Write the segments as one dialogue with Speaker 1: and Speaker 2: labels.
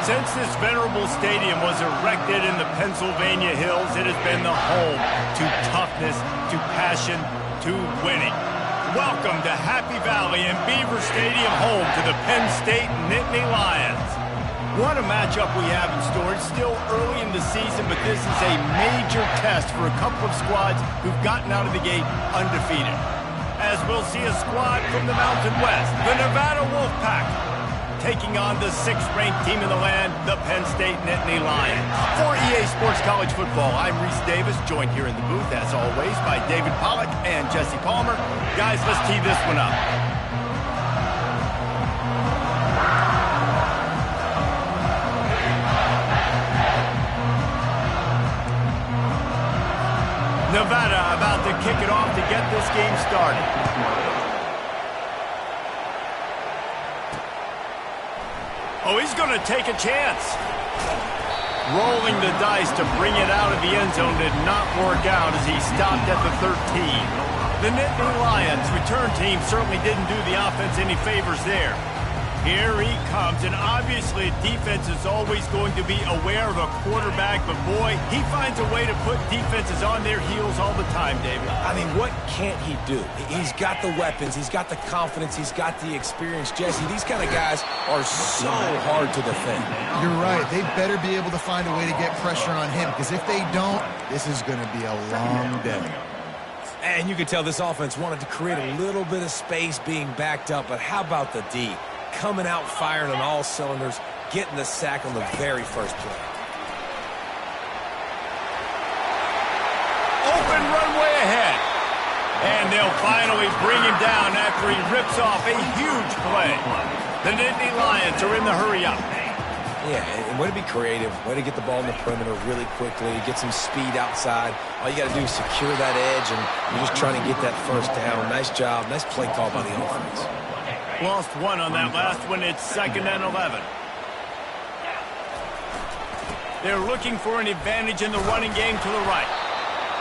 Speaker 1: Since this venerable stadium was erected in the Pennsylvania Hills, it has been the home to toughness, to passion, to winning. Welcome to Happy Valley and Beaver Stadium, home to the Penn State Nittany Lions. What a matchup we have in store. It's still early in the season, but this is a major test for a couple of squads who've gotten out of the gate undefeated. As we'll see a squad from the Mountain West, the Nevada Wolfpack, taking on the 6th-ranked team in the land, the Penn State Nittany Lions. For EA Sports College Football, I'm Reese Davis, joined here in the booth, as always, by David Pollack and Jesse Palmer. Guys, let's tee this one up. Nevada about to kick it off to get this game started. Oh, he's going to take a chance. Rolling the dice to bring it out of the end zone did not work out as he stopped at the 13. The Nittany Lions return team certainly didn't do the offense any favors there. Here he comes, and obviously defense is always going to be aware of a quarterback, but boy, he finds a way to put defenses on their heels all the time, David.
Speaker 2: I mean, what can't he do? He's got the weapons, he's got the confidence, he's got the experience. Jesse, these kind of guys are so hard to defend.
Speaker 3: You're right. They better be able to find a way to get pressure on him, because if they don't, this is going to be a long day.
Speaker 2: And you could tell this offense wanted to create a little bit of space being backed up, but how about the D? Coming out firing on all cylinders, getting the sack on the very first play.
Speaker 1: Open runway ahead. And they'll finally bring him down after he rips off a huge play. The Nittany Lions are in the hurry-up.
Speaker 2: Yeah, and way to be creative, way to get the ball in the perimeter really quickly, get some speed outside. All you got to do is secure that edge, and you're just trying to get that first down. Nice job, nice play call by the offense.
Speaker 1: Lost one on that last one. It's 2nd and 11. They're looking for an advantage in the running game to the right.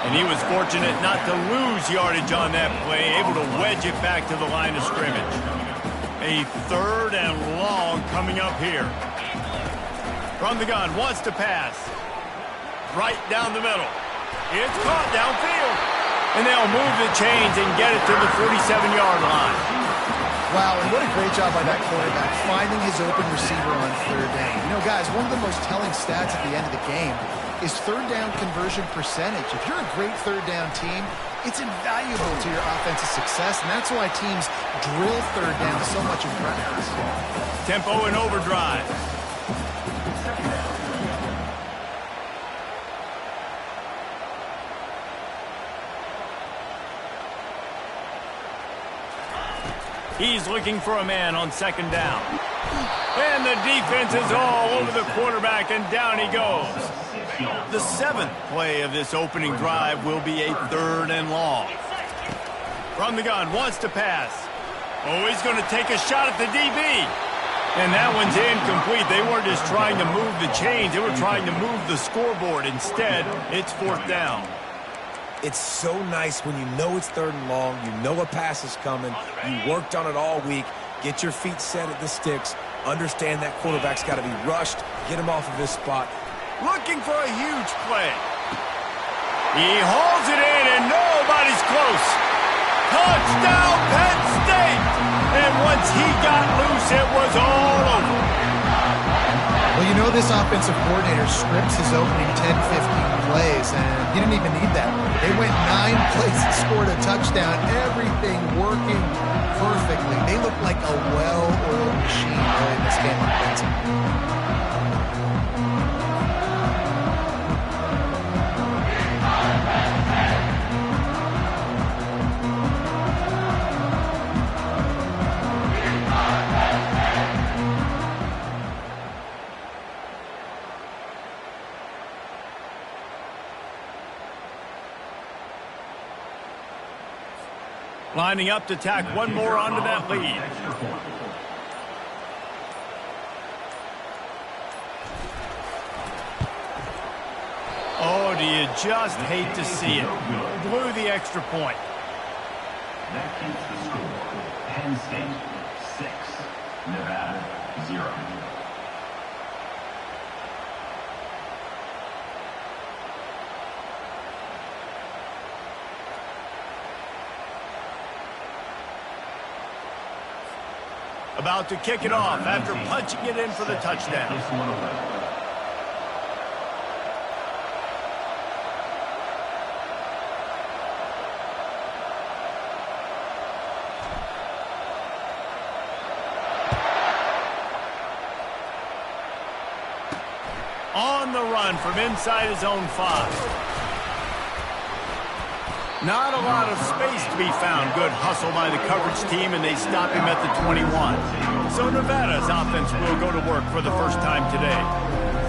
Speaker 1: And he was fortunate not to lose yardage on that play, able to wedge it back to the line of scrimmage. A 3rd and long coming up here. From the gun, wants to pass. Right down the middle. It's caught downfield. And they'll move the chains and get it to the 47-yard line.
Speaker 3: Wow, and what a great job by that quarterback, finding his open receiver on 3rd down. You know, guys, one of the most telling stats at the end of the game is 3rd down conversion percentage. If you're a great 3rd down team, it's invaluable to your offensive success, and that's why teams drill 3rd down so much in practice.
Speaker 1: Tempo and overdrive. He's looking for a man on 2nd down. And the defense is all over the quarterback, and down he goes. The 7th play of this opening drive will be a 3rd and long. From the gun, wants to pass. Oh, he's going to take a shot at the DB. And that one's incomplete. They weren't just trying to move the chains. They were trying to move the scoreboard. Instead, it's 4th down.
Speaker 2: It's so nice when you know it's 3rd and long, you know a pass is coming, you worked on it all week, get your feet set at the sticks, understand that quarterback's got to be rushed, get him off of his spot.
Speaker 1: Looking for a huge play. He hauls it in, and nobody's close. Touchdown, Penn State! And once he got loose, it was all over.
Speaker 3: Well, you know this offensive coordinator scripts his opening 10, 15 plays, and he didn't even need that. They went 9 plays and scored a touchdown, everything working perfectly. They look like a well-oiled machine early in this game offensively.
Speaker 1: Lining up to tack one more onto that lead. Oh, do you just hate to see it? Blew the extra point.
Speaker 4: That keeps the score. Penn State 6, Nevada 0.
Speaker 1: About to kick it off after punching it in for the touchdown.
Speaker 4: This one away.
Speaker 1: On the run from inside his own 5. Not a lot of space to be found. Good hustle by the coverage team, and they stop him at the 21. So Nevada's offense will go to work for the first time today.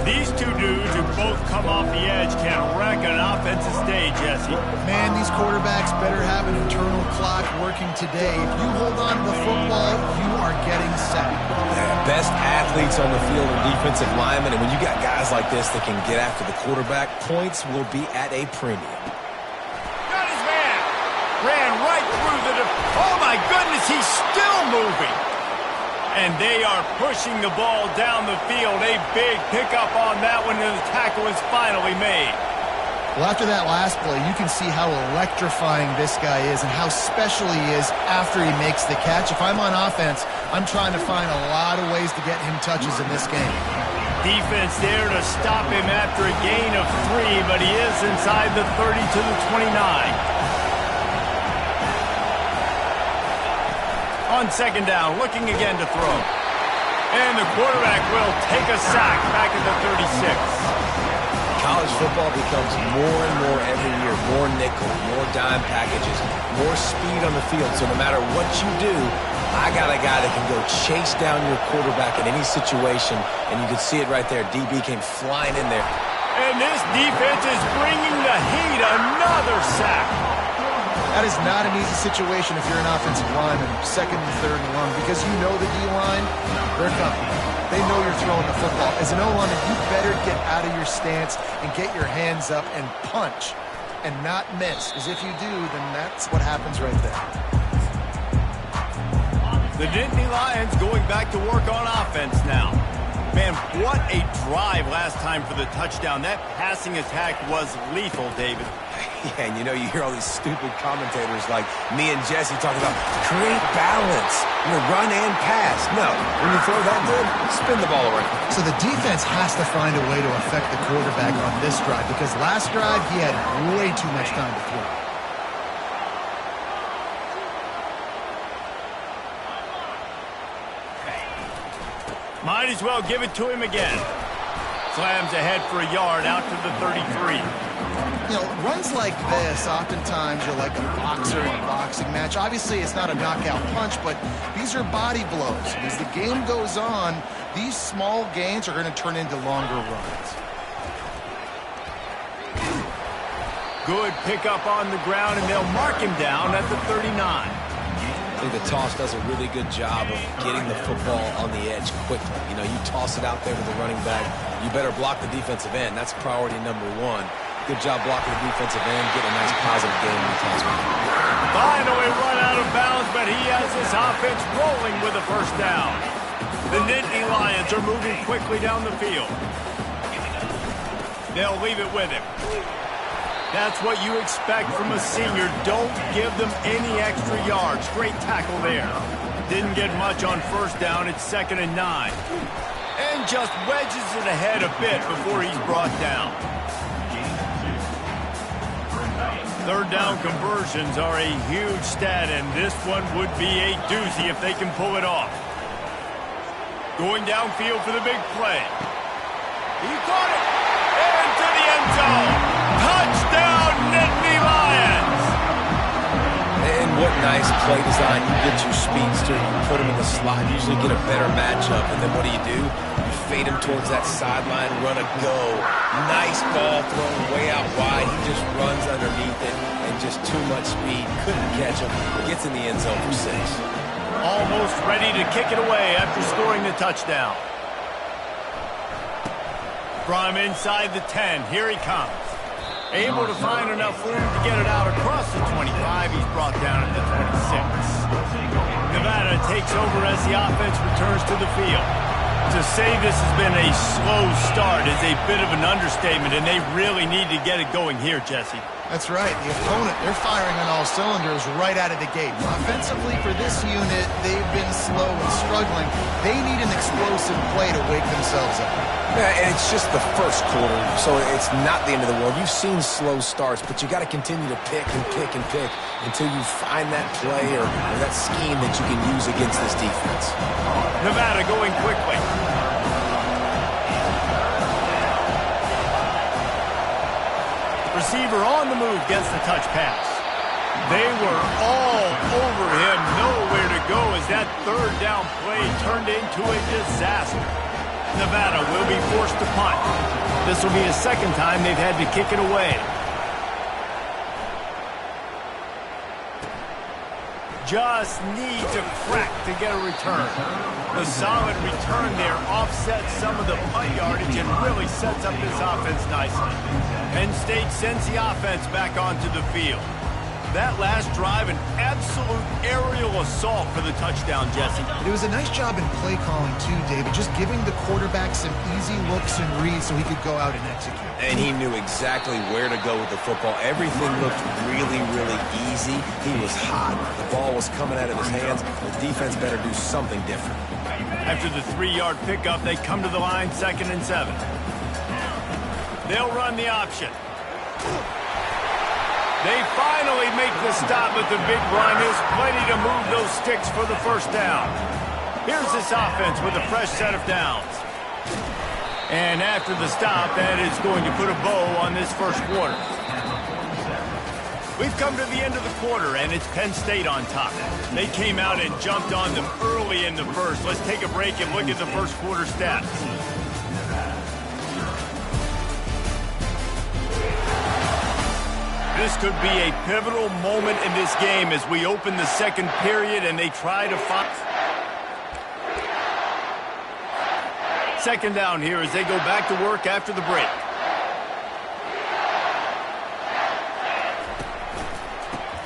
Speaker 1: These two dudes who both come off the edge can wreck an offensive stage, Jesse.
Speaker 3: Man, these quarterbacks better have an internal clock working today. If you hold on to the football, you are getting set.
Speaker 2: Yeah, best athletes on the field are defensive linemen, and when you got guys like this that can get after the quarterback, points will be at a premium.
Speaker 1: Ran right through the... Oh, my goodness, he's still moving. And they are pushing the ball down the field. A big pickup on that one, and the tackle is finally made.
Speaker 3: Well, after that last play, you can see how electrifying this guy is and how special he is after he makes the catch. If I'm on offense, I'm trying to find a lot of ways to get him touches in this game.
Speaker 1: Defense there to stop him after a gain of 3, but he is inside the 30 to the 29. On second down, looking again to throw. And the quarterback will take a sack back at the 36.
Speaker 2: College football becomes more and more every year. More nickel, more dime packages, more speed on the field. So no matter what you do, I got a guy that can go chase down your quarterback in any situation. And you can see it right there. DB came flying in there.
Speaker 1: And this defense is bringing the heat. Another sack.
Speaker 3: That is not an easy situation if you're an offensive lineman, second and third and long, because you know the D-line, they're coming. They know you're throwing the football. As an O-lineman, you better get out of your stance and get your hands up and punch and not miss, because if you do, then that's what happens right there.
Speaker 1: The Nittany Lions going back to work on offense now. Man, what a drive last time for the touchdown. That passing attack was lethal, David.
Speaker 2: Yeah, and you know, you hear all these stupid commentators like me and Jesse talking about create balance, run and pass. No, when you throw that good, spin the ball around.
Speaker 3: So the defense has to find a way to affect the quarterback on this drive, because last drive he had way too much time to throw.
Speaker 1: Might as well give it to him again. Slams ahead for a yard out to the 33.
Speaker 3: You know, runs like this, oftentimes you're like a boxer in a boxing match. Obviously, it's not a knockout punch, but these are body blows. As the game goes on, these small gains are going to turn into longer runs.
Speaker 1: Good pickup on the ground, and they'll mark him down at the 39.
Speaker 2: I think the toss does a really good job of getting the football on the edge quickly. You know, you toss it out there to the running back, you better block the defensive end. That's priority number 1. Good job blocking the defensive end, getting a nice positive game in the toss.
Speaker 1: Finally run out of bounds, but he has his offense rolling with a first down. The Nittany Lions are moving quickly down the field. They'll leave it with him. That's what you expect from a senior. Don't give them any extra yards. Great tackle there. Didn't get much on first down. It's 2nd and 9. And just wedges it ahead a bit before he's brought down. Third down conversions are a huge stat, and this one would be a doozy if they can pull it off. Going downfield for the big play. He caught it. Into the end zone. Touchdown, Nittany Lions!
Speaker 2: And what nice play design. You get your speedster, you put him in the slot, usually get a better matchup, and then what do? You fade him towards that sideline, run a go. Nice ball thrown way out wide. He just runs underneath it, and just too much speed. Couldn't catch him. Gets in the end zone for 6.
Speaker 1: Almost ready to kick it away after scoring the touchdown. From inside the 10, here he comes. Able to find enough room to get it out across the 25. He's brought down at the 26. Nevada takes over as the offense returns to the field. To say this has been a slow start is a bit of an understatement, and they really need to get it going here, Jesse.
Speaker 3: That's right. The opponent, they're firing on all cylinders right out of the gate. Offensively, for this unit, they've been slow and struggling. They need an explosive play to wake themselves up.
Speaker 2: Yeah, and it's just the first quarter, so it's not the end of the world. You've seen slow starts, but you got to continue to pick and pick and pick until you find that play or that scheme that you can use against this defense.
Speaker 1: Nevada going quickly. Receiver on the move gets the touch pass. They were all over him, nowhere to go as that third down play turned into a disaster. Nevada will be forced to punt. This will be the second time they've had to kick it away. Just need to crack to get a return. The solid return there offsets some of the punt yardage and really sets up this offense nicely. Penn State sends the offense back onto the field. That last drive, an absolute aerial assault for the touchdown, Jesse.
Speaker 3: It was a nice job in play calling too, David, just giving the quarterback some easy looks and reads so he could go out and execute.
Speaker 2: And he knew exactly where to go with the football. Everything looked really, really easy. He was hot. The ball was coming out of his hands. The defense better do something different.
Speaker 1: After the 3-yard pickup, they come to the line, 2nd and 7. They'll run the option. They finally make the stop at the big run. There's plenty to move those sticks for the first down. Here's this offense with a fresh set of downs. And after the stop, that is going to put a bow on this first quarter. We've come to the end of the quarter, and it's Penn State on top. They came out and jumped on them early in the first. Let's take a break and look at the first quarter stats. This could be a pivotal moment in this game as we open the second period and they try to find... Second down here as they go back to work after the break.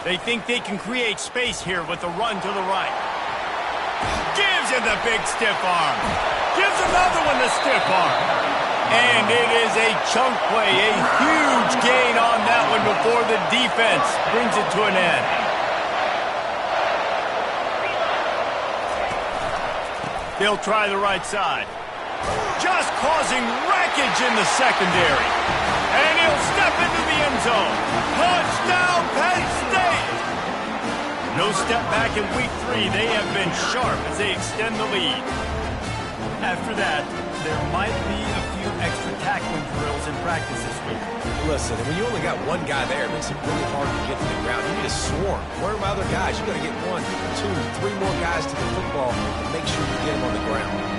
Speaker 1: They think they can create space here with the run to the right. Gives him the big stiff arm. Gives another one the stiff arm. And it is a chunk play, a huge gain on that one before the defense brings it to an end. They'll try the right side. Just causing wreckage in the secondary. And he'll step into the end zone. Touchdown, Penn State! No step back in week 3. They have been sharp as they extend the lead. After that, there might be a few extra tackling drills in practice this week.
Speaker 2: Listen, when you only got one guy there, it makes it really hard to get to the ground. You need a swarm. Where are my other guys? You got to get 1, 2, 3 more guys to the football and make sure you get them on the ground.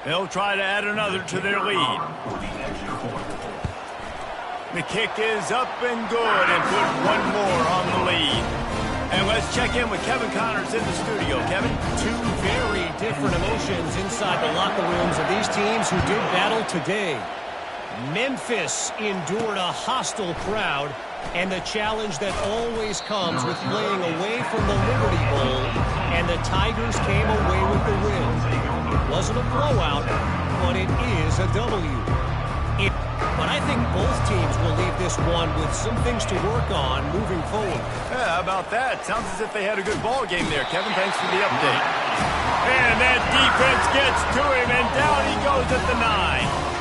Speaker 1: They'll try to add another to their lead. The kick is up and good and put one more on the lead. And let's check in with Kevin Connors in the studio. Kevin?
Speaker 5: Two very different emotions inside the locker rooms of these teams who did battle today. Memphis endured a hostile crowd and the challenge that always comes with playing away from the Liberty Bowl, and the Tigers came away with the win. It wasn't a blowout, but it is a W. But I think both teams will leave this one with some things to work on moving forward.
Speaker 1: Yeah, how about that? Sounds as if they had a good ball game there. Kevin, thanks for the update. And that defense gets to him, and down he goes at the 9.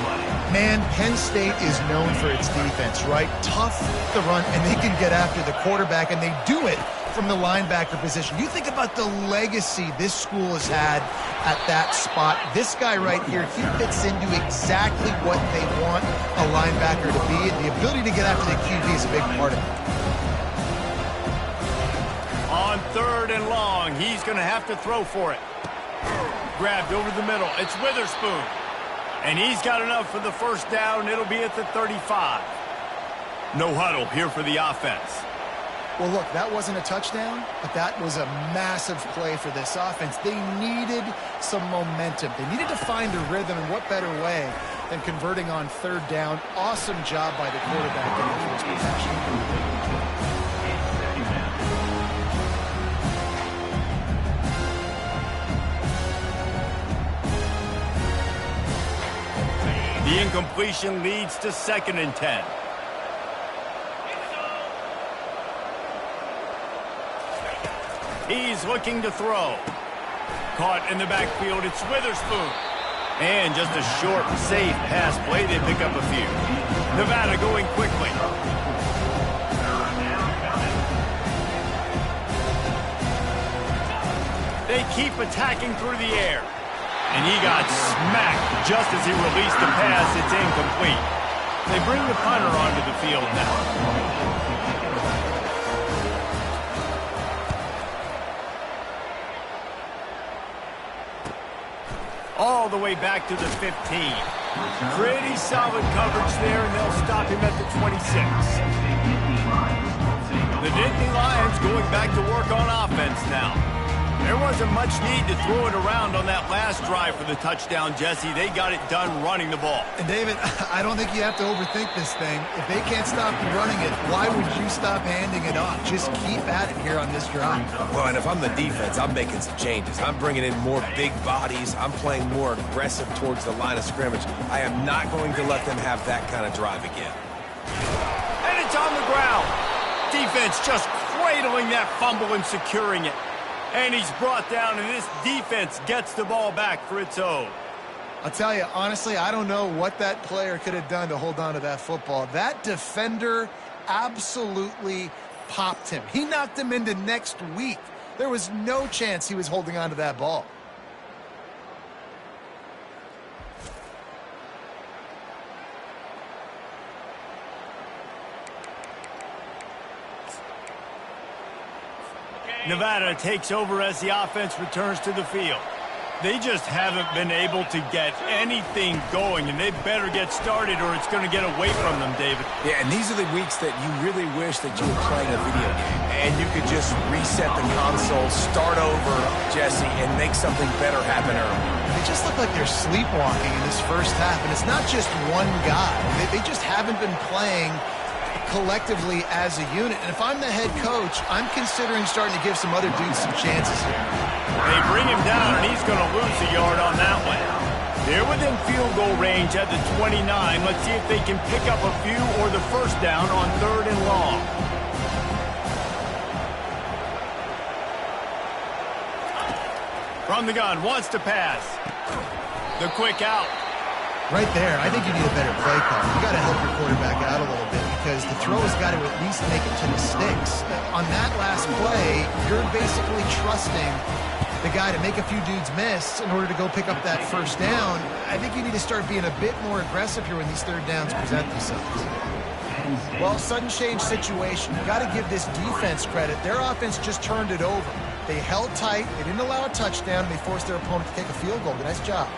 Speaker 3: Man, Penn State is known for its defense, right? Tough to run, and they can get after the quarterback, and they do it from the linebacker position. You think about the legacy this school has had at that spot. This guy right here, he fits into exactly what they want a linebacker to be, and the ability to get after the QB is a big part of it.
Speaker 1: On 3rd and long, he's going to have to throw for it. Grabbed over the middle. It's Witherspoon. And he's got enough for the first down. It'll be at the 35. No huddle here for the offense.
Speaker 3: Well, look, that wasn't a touchdown, but that was a massive play for this offense. They needed some momentum. They needed to find a rhythm, and what better way than converting on third down. Awesome job by the quarterback getting through his protection.
Speaker 1: The incompletion leads to 2nd and 10. He's looking to throw. Caught in the backfield, it's Witherspoon. And just a short, safe pass play, they pick up a few. Nevada going quickly. They keep attacking through the air. And he got smacked just as he released the pass. It's incomplete. They bring the punter onto the field now. All the way back to the 15. Pretty solid coverage there, and they'll stop him at the 26. The Nittany Lions going back to work on offense now. There wasn't much need to throw it around on that last drive for the touchdown, Jesse. They got it done running the ball.
Speaker 3: And, David, I don't think you have to overthink this thing. If they can't stop running it, why would you stop handing it off? Just keep at it here on this drive.
Speaker 2: Well, and if I'm the defense, I'm making some changes. I'm bringing in more big bodies. I'm playing more aggressive towards the line of scrimmage. I am not going to let them have that kind of drive again.
Speaker 1: And it's on the ground. Defense just cradling that fumble and securing it. And he's brought down, and this defense gets the ball back for its own.
Speaker 3: I'll tell you, honestly, I don't know what that player could have done to hold on to that football. That defender absolutely popped him. He knocked him into next week. There was no chance he was holding on to that ball.
Speaker 1: Nevada takes over as the offense returns to the field. They just haven't been able to get anything going, and they better get started or it's going to get away from them, David.
Speaker 2: Yeah, and these are the weeks that you really wish that you were playing a video game, and you could just reset the console, start over, Jesse, and make something better happen early.
Speaker 3: They just look like they're sleepwalking in this first half, and it's not just one guy. They just haven't been playing collectively as a unit. And if I'm the head coach, I'm considering starting to give some other dudes some chances here.
Speaker 1: They bring him down, and he's going to lose a yard on that one. They're within field goal range at the 29. Let's see if they can pick up a few or the first down on 3rd and long. From the gun, wants to pass. The quick out.
Speaker 3: Right there, I think you need a better play call. You got to help your quarterback out a little bit because the throw has got to at least make it to the sticks. On that last play, you're basically trusting the guy to make a few dudes miss in order to go pick up that first down. I think you need to start being a bit more aggressive here when these third downs present themselves. Well, sudden change situation. You got to give this defense credit. Their offense just turned it over. They held tight. They didn't allow a touchdown. They forced their opponent to take a field goal. Nice job.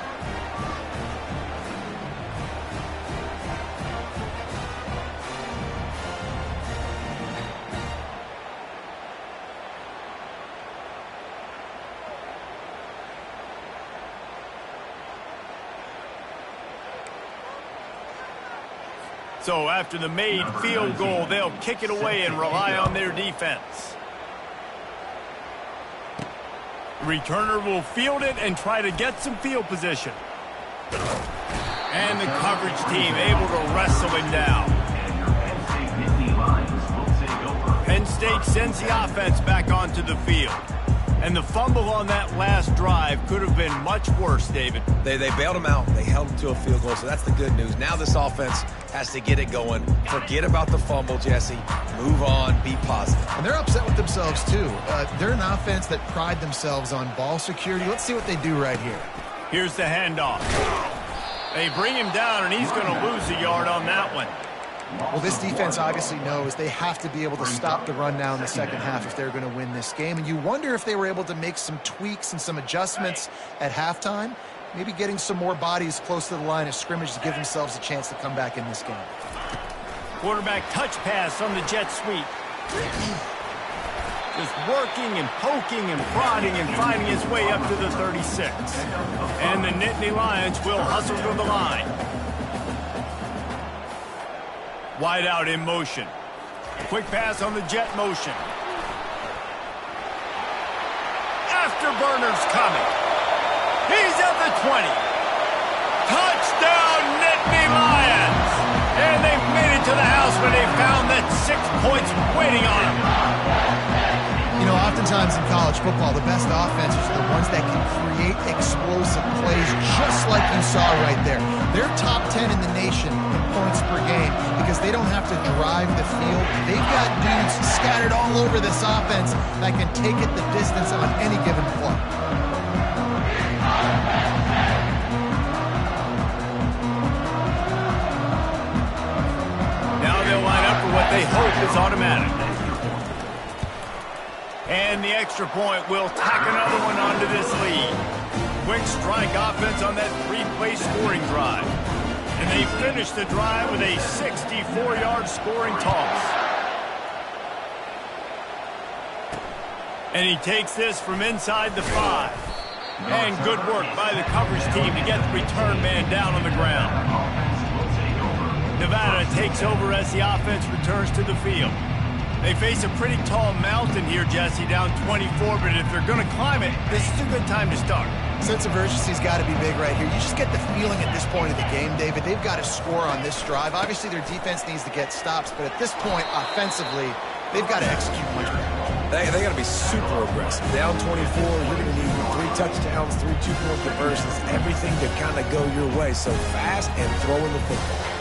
Speaker 1: So after the made field goal, they'll kick it away and rely on their defense. Returner will field it and try to get some field position. And the coverage team able to wrestle him down. Penn State sends the offense back onto the field. And the fumble on that last drive could have been much worse, David.
Speaker 2: They bailed him out. They held him to a field goal, so that's the good news. Now this offense has to get it going. Forget about the fumble, Jesse. Move on. Be positive.
Speaker 3: And they're upset with themselves, too. They're an offense that pride themselves on ball security. Let's see what they do right here.
Speaker 1: Here's the handoff. They bring him down, and he's going to lose a yard on that one.
Speaker 3: Well, this defense obviously knows they have to be able to stop the run now in the second half if they're going to win this game. And you wonder if they were able to make some tweaks and some adjustments at halftime, maybe getting some more bodies close to the line of scrimmage to give themselves a chance to come back in this game.
Speaker 1: Quarterback touch pass on the jet sweep. Just working and poking and prodding and finding his way up to the 36. And the Nittany Lions will hustle to the line. Wide out in motion. Quick pass on the jet motion. Afterburner's coming. He's at the 20. Touchdown, Nittany Lions! And they've made it to the house when they found that 6 points waiting on them.
Speaker 3: You know, oftentimes in college football, the best offenses are the ones that can create explosive plays, just like you saw right there. They're top 10 in the nation in points per game because they don't have to drive the field. They've got dudes scattered all over this offense that can take it the distance on any given play.
Speaker 1: Now they'll line up for what they hope is automatic. And the extra point will tack another one onto this lead. Quick strike offense on that 3-play scoring drive. And they finish the drive with a 64-yard scoring toss. And he takes this from inside the 5. And good work by the coverage team to get the return man down on the ground. Nevada takes over as the offense returns to the field. They face a pretty tall mountain here, Jesse, down 24, but if they're going to climb it, this is a good time to start.
Speaker 3: Sense of urgency's got to be big right here. You just get the feeling at this point of the game, David, they've got to score on this drive. Obviously, their defense needs to get stops, but at this point, offensively, they've got to execute much better.
Speaker 2: They got to be super aggressive. Down 24, you're going to need 3 touchdowns, 3 two-point conversions, everything to kind of go your way. So fast and throwing the football.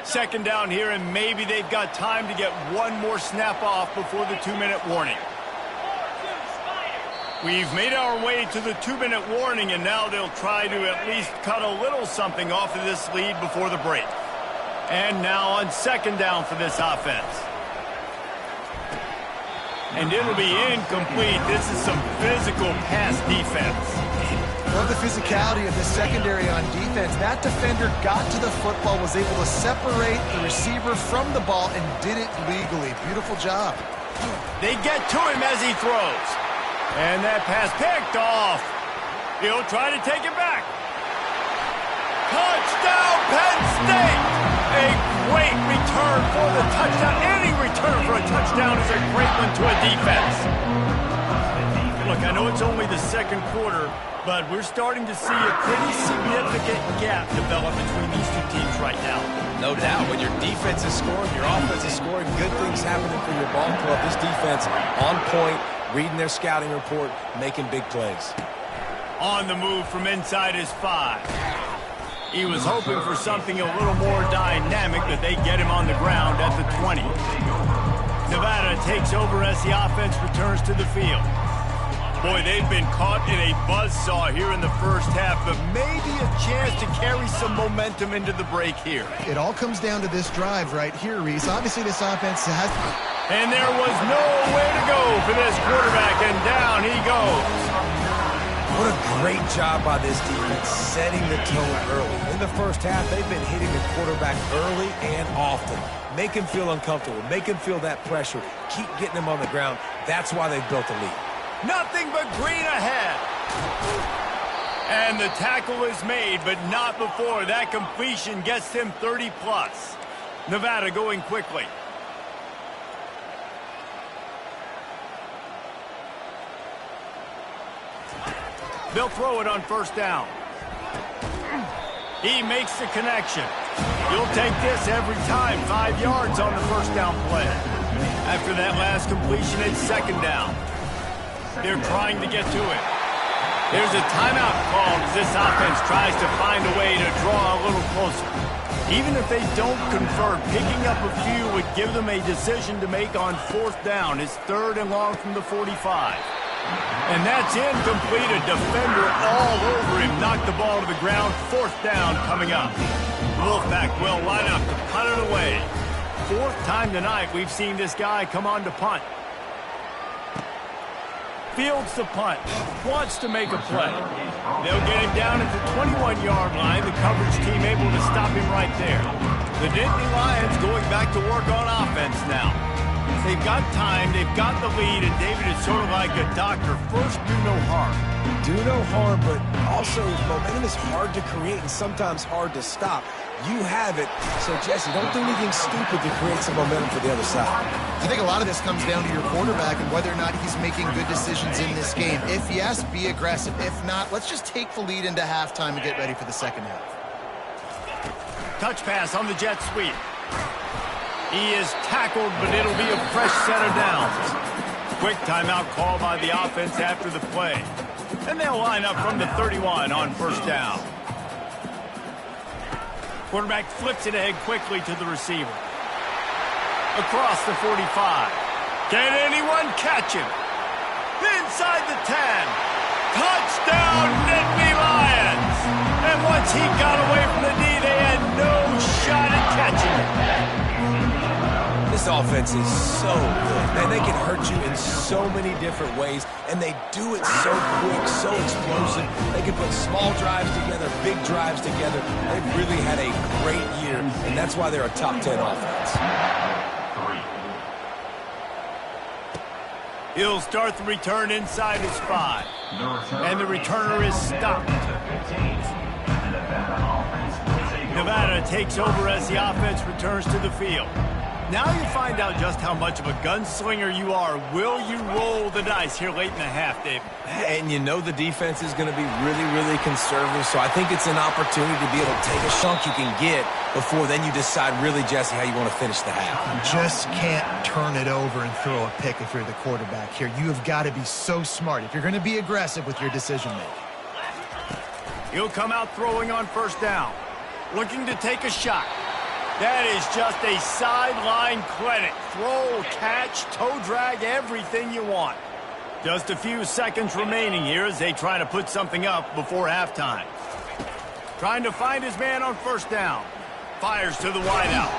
Speaker 1: Second down here, and maybe they've got time to get one more snap off before the 2-minute warning. We've made our way to the 2-minute warning, and now they'll try to at least cut a little something off of this lead before the break. And now on second down for this offense. And it'll be incomplete. This is some physical pass defense.
Speaker 3: Love the physicality of the secondary on defense. That defender got to the football, was able to separate the receiver from the ball, and did it legally. Beautiful job.
Speaker 1: They get to him as he throws. And that pass picked off. He'll try to take it back. Touchdown, Penn State! A great return for the touchdown. Any return for a touchdown is a great one to a defense. Look, I know it's only the second quarter, but we're starting to see a pretty significant gap develop between these two teams right now.
Speaker 2: No doubt. When your defense is scoring, your offense is scoring, good things happening for your ball club. This defense on point, reading their scouting report, making big plays.
Speaker 1: On the move from inside his 5. He was hoping for something a little more dynamic, but they get him on the ground at the 20. Nevada takes over as the offense returns to the field. Boy, they've been caught in a buzzsaw here in the first half, but maybe a chance to carry some momentum into the break here.
Speaker 3: It all comes down to this drive right here, Reese. Obviously, this offense has...
Speaker 1: And there was nowhere to go for this quarterback, and down he goes.
Speaker 2: What a great job by this defense setting the tone early. In the first half, they've been hitting the quarterback early and often. Make him feel uncomfortable. Make him feel that pressure. Keep getting him on the ground. That's why they've built a lead.
Speaker 1: Nothing but green ahead. And the tackle is made, but not before that completion gets him 30-plus. Nevada going quickly. They'll throw it on first down. He makes the connection. You'll take this every time. 5 yards on the first down play. After that last completion, it's second down. They're trying to get to it. There's a timeout called as this offense tries to find a way to draw a little closer. Even if they don't convert, picking up a few would give them a decision to make on fourth down. It's 3rd and long from the 45. And that's incomplete. A defender all over him. Knocked the ball to the ground. 4th down coming up. Wolfpack will line up to punt it away. 4th time tonight we've seen this guy come on to punt. Fields the punt. Wants to make a play. They'll get him down at the 21-yard line. The coverage team able to stop him right there. The Nittany Lions going back to work on offense now. They've got time, they've got the lead, and David is sort of like a doctor. First, do no harm.
Speaker 2: Do no harm, but also momentum is hard to create and sometimes hard to stop. You have it, so Jesse, don't do anything stupid to create some momentum for the other side.
Speaker 3: I think a lot of this comes down to your quarterback and whether or not he's making good decisions in this game. If yes, be aggressive. If not, let's just take the lead into halftime and get ready for the second half.
Speaker 1: Touch pass on the jet sweep. He is tackled, but it'll be a fresh set of downs. Quick timeout call by the offense after the play. And they'll line up from the 31 on first down. Quarterback flips it ahead quickly to the receiver. Across the 45. Can anyone catch him? Inside the 10. Touchdown, Nittany Lions! And once he got away from the D, they had no shot at catching him.
Speaker 2: This offense is so good. Man, they can hurt you in so many different ways, and they do it so quick, so explosive. They can put small drives together, big drives together. They've really had a great year, and that's why they're a top 10 offense.
Speaker 1: He'll start the return inside his 5. And the returner is stopped. Nevada takes over as the offense returns to the field. Now you find out just how much of a gunslinger you are. Will you roll the dice here late in the half, Dave?
Speaker 2: And you know the defense is going to be really, really conservative, so I think it's an opportunity to be able to take a chunk you can get before then you decide really, Jesse, how you want to finish the half.
Speaker 3: You just can't turn it over and throw a pick if you're the quarterback here. You have got to be so smart if you're going to be aggressive with your decision-making.
Speaker 1: He'll come out throwing on first down. Looking to take a shot. That is just a sideline clinic. Throw, catch, toe drag, everything you want. Just a few seconds remaining here as they try to put something up before halftime. Trying to find his man on first down. Fires to the wideout.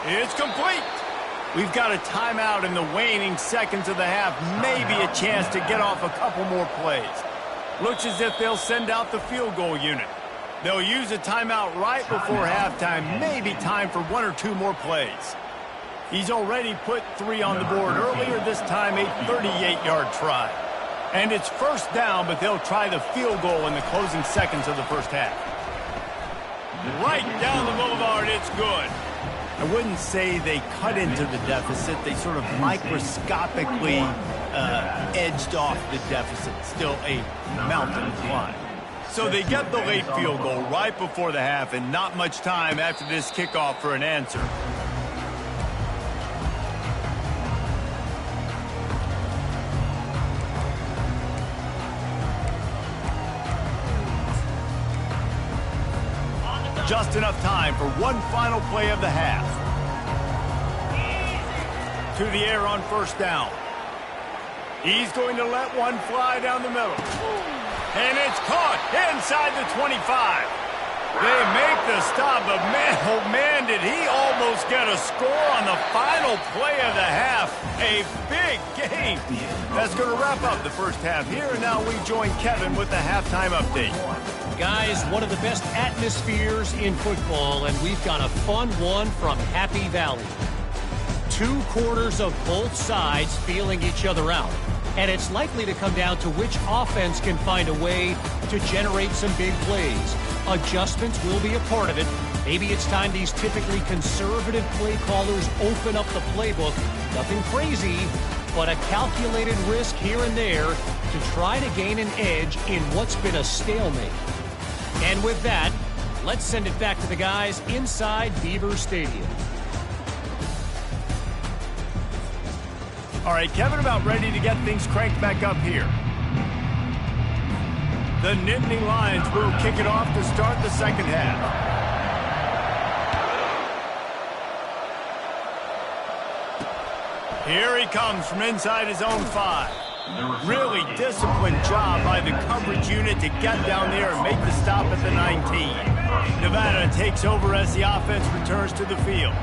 Speaker 1: It's complete. We've got a timeout in the waning seconds of the half. Maybe a chance to get off a couple more plays. Looks as if they'll send out the field goal unit. They'll use a timeout right before halftime. Maybe time for 1 or 2 more plays. He's already put 3 on the board earlier, this time a 38-yard try. And it's first down, but they'll try the field goal in the closing seconds of the first half. Right down the boulevard, it's good. I wouldn't say they cut into the deficit. They sort of microscopically edged off the deficit. Still a mountain climb. So they get the late field goal right before the half and not much time after this kickoff for an answer. Just enough time for one final play of the half. To the air on first down. He's going to let one fly down the middle. And it's caught inside the 25. They make the stop, but man, oh man, did he almost get a score on the final play of the half. A big game. That's going to wrap up the first half here, and now we join Kevin with the halftime update.
Speaker 5: Guys, one of the best atmospheres in football, and we've got a fun one from Happy Valley. 2 quarters of both sides feeling each other out. And it's likely to come down to which offense can find a way to generate some big plays. Adjustments will be a part of it. Maybe it's time these typically conservative play callers open up the playbook. Nothing crazy, but a calculated risk here and there to try to gain an edge in what's been a stalemate. And with that, let's send it back to the guys inside Beaver Stadium.
Speaker 1: All right, Kevin, about ready to get things cranked back up here. The Nittany Lions will kick it off to start the second half. Here he comes from inside his own 5. Really disciplined job by the coverage unit to get down there and make the stop at the 19. Nevada takes over as the offense returns to the field.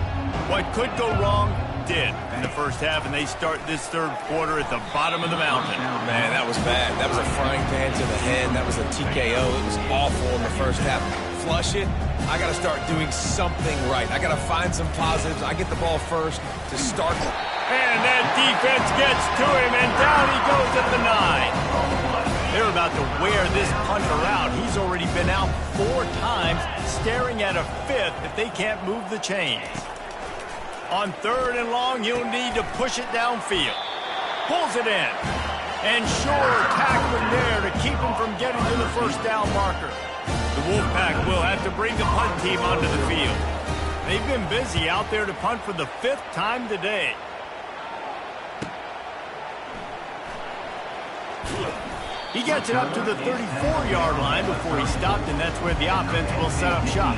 Speaker 1: What could go wrong did in the first half, and they start this third quarter at the bottom of the mountain.
Speaker 2: Man, that was bad. That was a frying pan to the head. That was a TKO. It was awful in the first half. Flush it. I got to start doing something right. I got to find some positives. I get the ball first to start.
Speaker 1: And that defense gets to him, and down he goes at the 9. They're about to wear this punter out. He's already been out 4 times, staring at a 5th if they can't move the chains. On 3rd and long, you'll need to push it downfield. Pulls it in. And sure, tackling there to keep him from getting to the first down marker. The Wolfpack will have to bring the punt team onto the field. They've been busy out there to punt for the 5th time today. He gets it up to the 34-yard line before he stopped, and that's where the offense will set up shop.